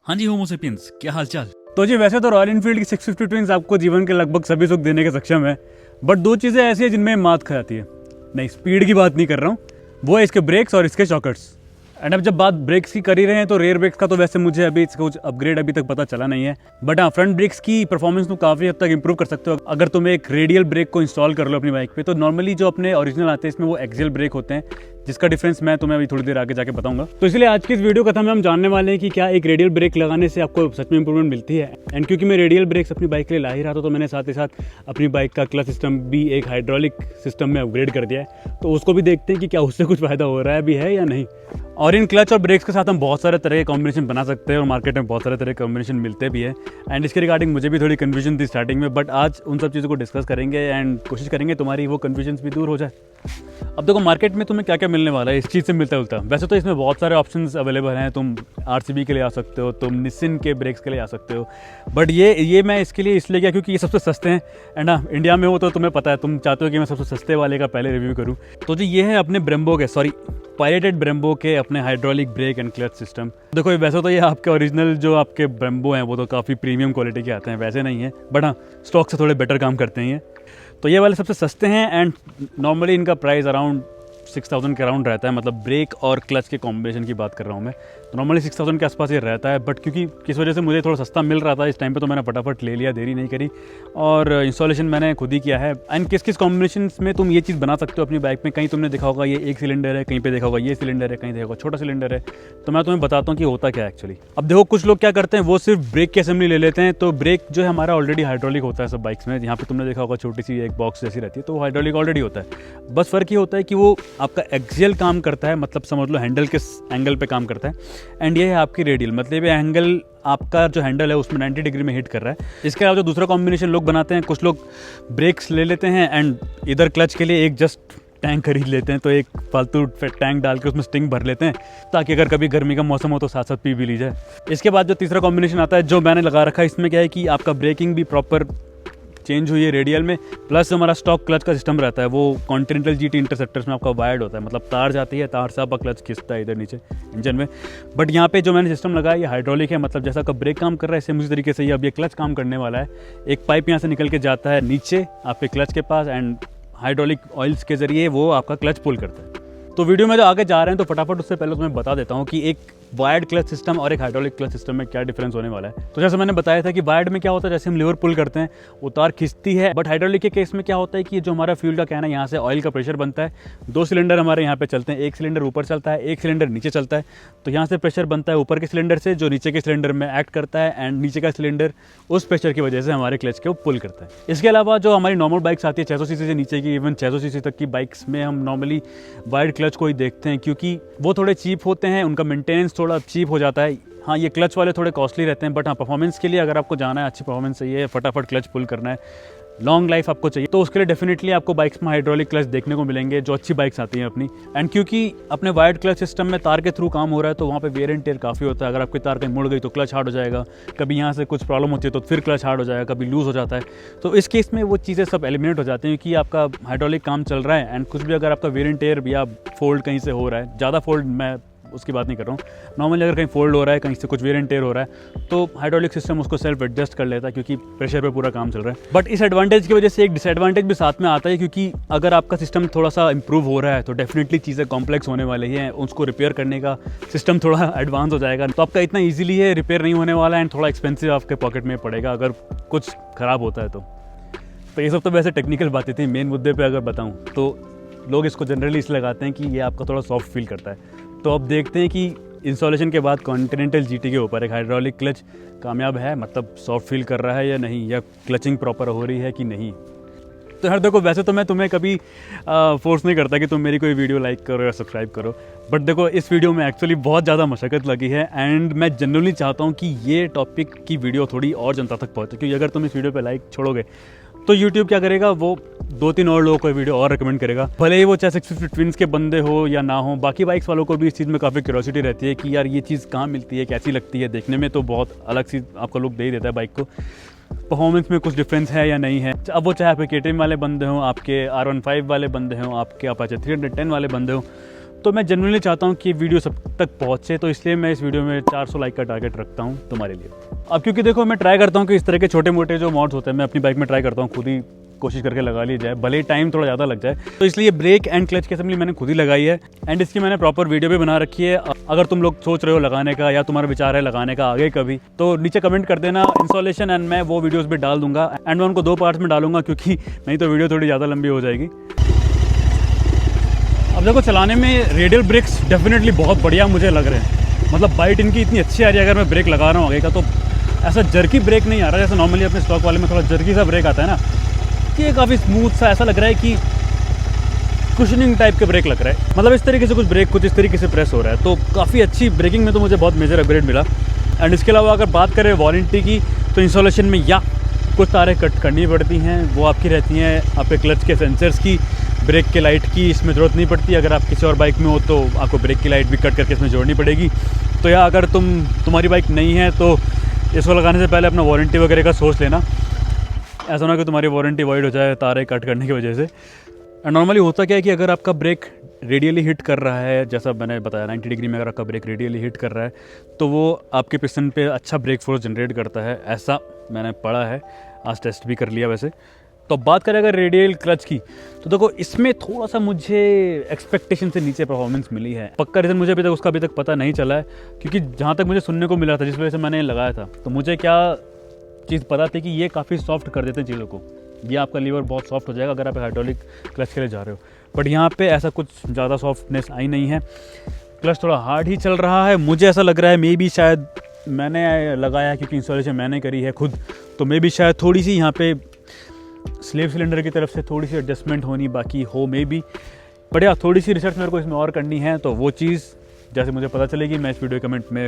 हाँ जी होमो सेपियंस, क्या हालचाल। तो जी वैसे तो रॉयल एनफील्ड की 650 ट्विंस आपको जीवन के लगभग सभी सुख देने के सक्षम है, बट दो चीज़ें ऐसी है जिनमें मात खा जाती है। नहीं, स्पीड की बात नहीं कर रहा हूँ, वो है इसके ब्रेक्स और इसके शॉकर्स। एंड अब जब बात ब्रेक्स की कर ही रहे हैं तो रेयर ब्रेक्स का तो वैसे मुझे अभी कुछ अपग्रेड अभी तक पता चला नहीं है, बट हाँ फ्रंट ब्रेक्स की परफॉर्मेंस तो काफ़ी हद तक इंप्रूव कर सकते हो अगर तुम एक रेडियल ब्रेक को इंस्टॉल कर लो अपनी बाइक पे। तो नॉर्मली जो अपने ओरिजिनल आते हैं इसमें वो एक्सियल ब्रेक होते हैं, जिसका डिफरेंस मैं तुम्हें अभी थोड़ी देर आगे जाके बताऊंगा। तो इसलिए आज की इस वीडियो कथा में हम जानने वाले हैं कि क्या एक रेडियल ब्रेक लगाने से आपको सच में इंप्रूवमेंट मिलती है। एंड क्योंकि मैं रेडियल ब्रेक्स अपनी बाइक के लिए ला ही रहा था तो मैंने साथ ही साथ अपनी बाइक का क्लच सिस्टम भी एक हाइड्रोलिक सिस्टम में अपग्रेड कर दिया है, तो उसको भी देखते हैं कि क्या उससे कुछ फायदा हो रहा है भी है या नहीं। और इन क्लच और ब्रेक्स के साथ हम बहुत सारे तरह के कॉम्बिनेशन बना सकते हैं और मार्केट में बहुत सारे तरह के कॉम्बिनेशन मिलते भी है। एंड इसके रिगार्डिंग मुझे भी थोड़ी कन्फ्यूजन थी स्टार्टिंग में, बट आज उन सब चीज़ों को डिस्कस करेंगे एंड कोशिश करेंगे तुम्हारी वो कन्फ्यूजन भी दूर हो जाए। अब देखो मार्केट में तुम्हें क्या क्या मिलने वाला है इस चीज़ से मिलता जुलता। वैसे तो इसमें बहुत सारे ऑप्शंस अवेलेबल हैं, तुम RCB के लिए आ सकते हो, तुम निसिन के ब्रेक्स के लिए आ सकते हो, बट ये मैं इसके लिए इसलिए किया क्योंकि ये सबसे सस्ते हैं। एंड हाँ, इंडिया में हो तो तुम्हें पता है, तुम चाहते हो कि मैं सबसे सस्ते वाले का पहले रिव्यू करूँ। तो जी ये है अपने ब्रेम्बो के, पायरेटेड ब्रेम्बो के अपने hydraulic brake and clutch system. देखो वैसे तो ये आपके ओरिजिनल जो आपके ब्रेम्बो हैं वो तो काफ़ी प्रीमियम क्वालिटी के आते हैं, वैसे नहीं है, बट हाँ स्टॉक से थोड़े बेटर काम करते हैं ये। तो ये वाले सबसे सस्ते हैं एंड नॉर्मली इनका प्राइस अराउंड 6000 के अराउंड रहता है, मतलब ब्रेक और क्लच के कॉम्बिनेशन की बात कर रहा हूँ मैं, तो नॉर्मली 6000 के आसपास ये रहता है। बट क्योंकि किस वजह से मुझे थोड़ा सस्ता मिल रहा था इस टाइम पे तो मैंने फटाफट ले लिया, देरी नहीं करी और इंस्टॉलेशन मैंने खुद ही किया है। एंड किस किस कॉम्बिनेशन में तुम ये चीज़ बना सकते हो अपनी बाइक में, कहीं तुमने देखा होगा ये एक सिलेंडर है, कहीं पे देखा होगा ये सिलेंडर है, कहीं देखा होगा छोटा सिलेंडर है, तो मैं तुम्हें बताता हूँ कि होता क्या है एक्चुअली। अब देखो कुछ लोग क्या करते हैं, वो सिर्फ ब्रेक की असेंबली ले लेते हैं, तो ब्रेक जो है हमारा ऑलरेडी हाइड्रोलिक होता है सब बाइक्स में, यहाँ पे तुमने देखा होगा छोटी सी एक बॉक्स जैसी रहती है, तो वो हाइड्रोलिक ऑलरेडी होता है। बस फ़र्क ये होता है कि वो आपका एक्सियल काम करता है, मतलब समझ लो हैंडल किस एंगल पे काम करता है, एंड ये है आपकी रेडियल, मतलब ये एंगल आपका जो हैंडल है उसमें 90 डिग्री में हिट कर रहा है। इसके अलावा जो दूसरा कॉम्बिनेशन लोग बनाते हैं, कुछ लोग ब्रेक्स ले लेते हैं एंड इधर क्लच के लिए एक जस्ट टैंक खरीद लेते हैं, तो एक फालतू टैंक डाल के उसमें स्टिंग भर लेते हैं ताकि अगर कभी गर्मी का मौसम हो तो साथ साथ पी भी ली जाए। इसके बाद जो तीसरा कॉम्बिनेशन आता है जो मैंने लगा रखा है, इसमें क्या है कि आपका ब्रेकिंग भी प्रॉपर चेंज हुई है रेडियल में, प्लस हमारा स्टॉक क्लच का सिस्टम रहता है वो कॉन्टिनेंटल GT इंटरसेप्टर्स में आपका वायर्ड होता है, मतलब तार जाती है, तार से आपका क्लच खिंचता है इधर नीचे इंजन में। बट यहाँ पे जो मैंने सिस्टम लगाया ये हाइड्रोलिक है, मतलब जैसा का ब्रेक काम कर रहा है सेम उसी तरीके से ये अब ये क्लच काम करने वाला है। एक पाइप यहाँ से निकल के जाता है नीचे आपके क्लच के पास एंड हाइड्रोलिक ऑयल्स के जरिए वो आपका क्लच पुल करता है। तो वीडियो में जो आगे जा रहे हैं तो फटाफट उससे पहले तुम्हें बता देता हूँ कि एक वायर्ड क्लच सिस्टम और एक हाइड्रोलिक क्लच सिस्टम में क्या डिफरेंस होने वाला है। तो जैसे मैंने बताया था कि वायर्ड में क्या होता है, जैसे हम लीवर पुल करते हैं वो तार खिंचती है, बट हाइड्रोलिक के केस में क्या होता है कि जो हमारा फ्यूल का कैन है यहाँ से ऑयल का प्रेशर बनता है, दो सिलेंडर हमारे यहाँ पे चलते हैं, एक सिलेंडर ऊपर चलता है, एक सिलेंडर नीचे चलता है, तो यहाँ से प्रेशर बनता है ऊपर के सिलेंडर से जो नीचे के सिलेंडर में एक्ट करता है एंड नीचे का सिलेंडर उस प्रेशर की वजह से हमारे क्लच को पुल करता है। इसके अलावा जो हमारी नॉर्मल बाइक्स आती है 600 सीसी से नीचे की, इवन 600 सीसी तक की बाइक्स में हम नॉर्मली वायर्ड क्लच को ही देखते हैं क्योंकि वो थोड़े चीप होते हैं, उनका मेंटेनेंस थोड़ा चीप हो जाता है। हाँ ये क्लच वाले थोड़े कॉस्टली रहते हैं, बट हाँ परफॉर्मेंस के लिए अगर आपको जाना है, अच्छी परफॉर्मेंस चाहिए, फटाफट क्लच पुल करना है, लॉन्ग लाइफ आपको चाहिए, तो उसके लिए डेफिनेटली आपको बाइक्स में हाइड्रोलिक क्लच देखने को मिलेंगे जो अच्छी बाइक्स आती हैं अपनी। एंड क्योंकि अपने वायर्ड क्लच सिस्टम में तार के थ्रू काम हो रहा है तो वहाँ पे वेयर एंड टेयर काफ़ी होता है। अगर आपकी तार कहीं मुड़ गई तो क्लच हार्ड हो जाएगा, कभी यहाँ से कुछ प्रॉब्लम होती है तो फिर क्लच हार्ड हो जाएगा, कभी लूज़ हो जाता है, तो इस केस में वो चीज़ें सब एलिमिनेट हो जाती हैं कि आपका हाइड्रोलिक काम चल रहा है एंड कुछ भी अगर आपका वेयर एंड टेयर या फोल्ड कहीं से हो रहा है, ज़्यादा फोल्ड मैं उसकी बात नहीं कर रहा हूँ, नॉर्मली अगर कहीं फोल्ड हो रहा है, कहीं से कुछ वेयर एंड टेयर हो रहा है तो हाइड्रोलिक सिस्टम उसको सेल्फ एडजस्ट कर लेता है क्योंकि प्रेशर पे पूरा काम चल रहा है। बट इस एडवांटेज की वजह से एक डिसएडवांटेज भी साथ में आता है क्योंकि अगर आपका सिस्टम थोड़ा सा इंप्रूव हो रहा है तो डेफिनेटली चीज़ें कॉम्प्लेक्स होने वाली हैं, उसको रिपेयर करने का सिस्टम थोड़ा एडवांस हो जाएगा, तो आपका इतना ईजिली है रिपेयर नहीं होने वाला एंड थोड़ा एक्सपेंसिव आपके पॉकेट में पड़ेगा अगर कुछ ख़राब होता है तो ये सब तो वैसे टेक्निकल बातें थी। मेन मुद्दे पे अगर बताऊं तो लोग इसको जनरली इसलिए लगाते हैं कि ये आपका थोड़ा सॉफ्ट फील करता है। तो अब देखते हैं कि इंस्टॉलेशन के बाद कॉन्टिनेंटल GT के ऊपर एक हाइड्रोलिक क्लच कामयाब है, मतलब सॉफ्ट फील कर रहा है या नहीं, या क्लचिंग प्रॉपर हो रही है कि नहीं। तो यार देखो वैसे तो मैं तुम्हें कभी फोर्स नहीं करता कि तुम मेरी कोई वीडियो लाइक करो या सब्सक्राइब करो, बट देखो इस वीडियो में एक्चुअली बहुत ज़्यादा मशक्क़त लगी है एंड मैं जनरली चाहता हूँ कि ये टॉपिक की वीडियो थोड़ी और जनता तक पहुँचे, क्योंकि अगर तुम इस वीडियो पे लाइक छोड़ोगे तो YouTube क्या करेगा, वो 2-3 और लोगों को वीडियो और रिकमेंड करेगा, भले ही वो चाहे 650 ट्विंस के बंदे हो या ना हो। बाकी बाइक्स वालों को भी इस चीज़ में काफ़ी क्यूरियोसिटी रहती है कि यार ये चीज़ कहाँ मिलती है, कैसी लगती है, देखने में तो बहुत अलग सी आपका लुक दे ही देता है बाइक को, परफॉर्मेंस में कुछ डिफरेंस है या नहीं है। अब वो चाहे आपके KTM वाले बंदे हों, आपके R15 वाले बंदे हों, आपके Apache 310 वाले बंदे हों, तो मैं जनरली चाहता हूँ कि वीडियो सब तक पहुँचे, तो इसलिए मैं इस वीडियो में 400 लाइक का टारगेट रखता हूँ तुम्हारे लिए। अब क्योंकि देखो मैं ट्राई करता हूँ कि इस तरह के छोटे मोटे जो मॉड्स होते हैं मैं अपनी बाइक में ट्राई करता हूँ, खुद ही कोशिश करके लगा ली जाए, भले ही टाइम थोड़ा ज़्यादा लग जाए। तो इसलिए ब्रेक एंड क्लच की असेंबली मैंने खुद ही लगाई है एंड इसकी मैंने प्रॉपर वीडियो भी बना रखी है। अगर तुम लोग सोच रहे हो लगाने का या तुम्हारा विचार है लगाने का आगे कभी, तो नीचे कमेंट कर देना इंस्टॉलेशन एंड मैं वो वीडियोस भी डाल दूंगा एंड मैं उनको 2 पार्ट्स में डालूंगा क्योंकि नहीं तो वीडियो थोड़ी ज़्यादा लंबी हो जाएगी। अब देखो चलाने में रेडियल ब्रेक्स डेफिनेटली बहुत बढ़िया मुझे लग रहे हैं, मतलब बाइट इनकी इतनी अच्छी आ रही है। अगर मैं ब्रेक लगा रहा हूँ आगे का तो ऐसा जर्की ब्रेक नहीं आ रहा जैसे नॉर्मली अपने स्टॉक वाले में थोड़ा जर्की सा ब्रेक आता है ना, कि ये काफ़ी स्मूथ सा ऐसा लग रहा है कि कुशनिंग टाइप के ब्रेक लग रहा है। मतलब इस तरीके से कुछ ब्रेक कुछ इस तरीके से प्रेस हो रहा है, तो काफ़ी अच्छी ब्रेकिंग में तो मुझे बहुत मेजर अपग्रेड मिला। एंड इसके अलावा अगर बात करें वारंटी की, तो इंस्टॉलेशन में या कुछ तारें कट करनी पड़ती हैं, वो आपकी रहती हैं आपके क्लच के सेंसर्स की, ब्रेक के लाइट की इसमें ज़रूरत नहीं पड़ती। अगर आप किसी और बाइक में हो तो आपको ब्रेक की लाइट भी कट करके इसमें जोड़नी पड़ेगी। तो या अगर तुम्हारी बाइक नहीं है तो इसको लगाने से पहले अपना वारंटी वगैरह का सोच लेना, ऐसा ना कि तुम्हारी वारंटी वॉइड हो जाए तारे कट करने की वजह से। नॉर्मली होता क्या है कि अगर आपका ब्रेक रेडियली हिट कर रहा है, जैसा मैंने बताया 90 डिग्री में अगर आपका ब्रेक रेडियली हिट कर रहा है तो वो आपके पिस्टन पे अच्छा ब्रेक फोर्स जनरेट करता है, ऐसा मैंने पढ़ा है, आज टेस्ट भी कर लिया वैसे। तो बात करें अगर रेडियल क्लच की, तो देखो इसमें थोड़ा सा मुझे एक्सपेक्टेशन से नीचे परफॉर्मेंस मिली है। पक्का रीज़न मुझे अभी तक पता नहीं चला है, क्योंकि जहाँ तक मुझे सुनने को मिला था जिस वजह से मैंने लगाया था, तो मुझे क्या चीज़ पता थी कि ये काफ़ी सॉफ्ट कर देते हैं चीज़ों को, ये आपका लीवर बहुत सॉफ्ट हो जाएगा अगर आप हाइड्रोलिक क्लच के लिए जा रहे हो। बट यहाँ पे ऐसा कुछ ज़्यादा सॉफ्टनेस आई नहीं है, क्लच थोड़ा हार्ड ही चल रहा है। मुझे ऐसा लग रहा है मे बी शायद मैंने लगाया क्योंकि इंस्टॉलेशन मैंने करी है खुद, तो मे बी शायद थोड़ी सी यहाँ पे स्लेव सिलेंडर की तरफ से थोड़ी सी एडजस्टमेंट होनी बाकी हो मे बी। बट यार थोड़ी सी रिसर्च मेरे को इसमें और करनी है, तो वो चीज़ जैसे मुझे पता चलेगी मैं इस वीडियो कमेंट में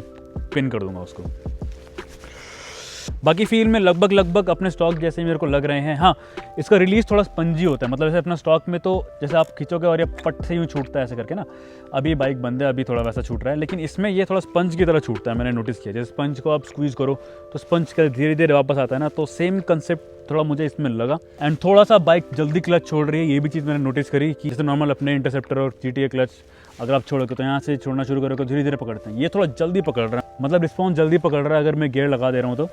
पिन कर दूंगा उसको। बाकी फील में लगभग अपने स्टॉक जैसे ही मेरे को लग रहे हैं। हाँ, इसका रिलीज़ थोड़ा स्पंजी होता है, मतलब जैसे अपना स्टॉक में तो जैसे आप खींचोगे और ये पट से यूँ छूटता है ऐसे करके ना, अभी बाइक बंद है अभी थोड़ा वैसा छूट रहा है, लेकिन इसमें ये थोड़ा स्पंज की तरह छूटता है, मैंने नोटिस किया। जैसे स्पंज को आप स्क्वीज़ करो तो स्पंज का धीरे धीरे वापस आता है ना, तो सेम कंसेप्ट थोड़ा मुझे इसमें लगा। एंड थोड़ा सा बाइक जल्दी क्लच छोड़ रही है, ये भी चीज़ मैंने नोटिस करी कि जैसे नॉर्मल अपने इंटरसेप्टर और GTA क्लच अगर आप छोड़ोगे तो यहाँ से छोड़ना शुरू करोगे तो धीरे धीरे पकड़ते हैं, ये थोड़ा जल्दी पकड़ रहा है, मतलब रिस्पॉन्स जल्दी पकड़ रहा है अगर मैं गियर लगा दे रहा हूँ तो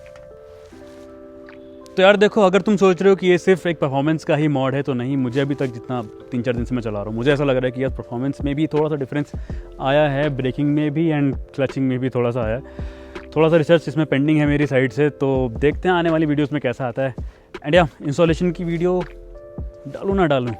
यार देखो, अगर तुम सोच रहे हो कि ये सिर्फ एक परफॉर्मेंस का ही मॉड है तो नहीं, मुझे अभी तक जितना 3-4 दिन से मैं चला रहा हूँ मुझे ऐसा लग रहा है कि यार परफॉर्मेंस में भी थोड़ा सा डिफरेंस आया है, ब्रेकिंग में भी एंड क्लचिंग में भी थोड़ा सा आया है। थोड़ा सा रिसर्च इसमें पेंडिंग है मेरी साइड से, तो देखते हैं आने वाली वीडियोज़ में कैसा आता है। एंड या इंस्टॉलेशन की वीडियो डालूँ ना डालूँ